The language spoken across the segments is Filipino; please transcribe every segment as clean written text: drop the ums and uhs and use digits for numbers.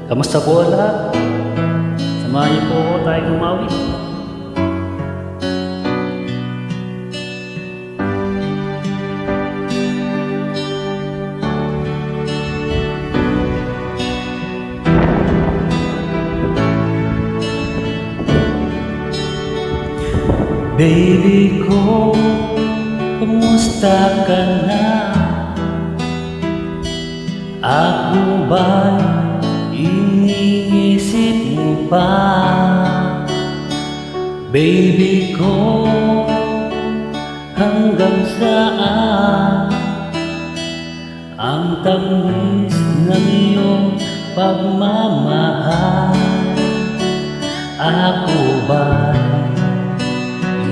Kamusta po lahat? Samahan niyo po ako tayo gumawi. Baby ko, kumusta ka na? Ako ba'y iniisip mo pa? Baby ko, hanggang saan ang tamis ng iyong pagmamahal? Ako ba'y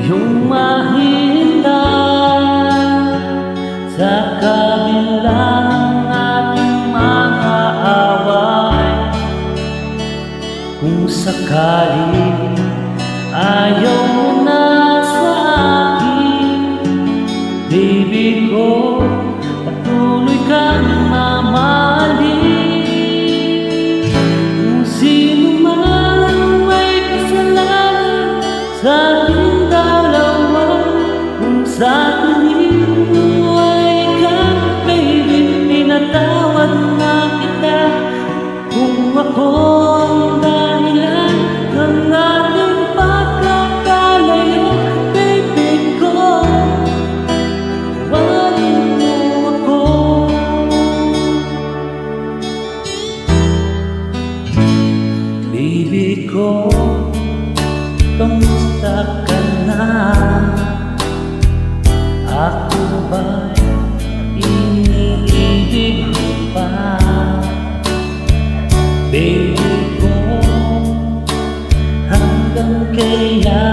iyong mahintay sa kabila ng ating mga away? Kung sakali ayaw mo na sa akin, baby ko, patuloy kang mamahalin. Kung sino man may kasalanan sa ating dalawa, kung sa tingin mo ay ikaw, baby, pinatawad na kita. Kung ako ang dahilan ng ating pagkakalayo, baby ko, tawarin mo ako. Baby ko, kamusta ka na? Ako ba'y iniibig mo pa? Baby ko, hanggang kailan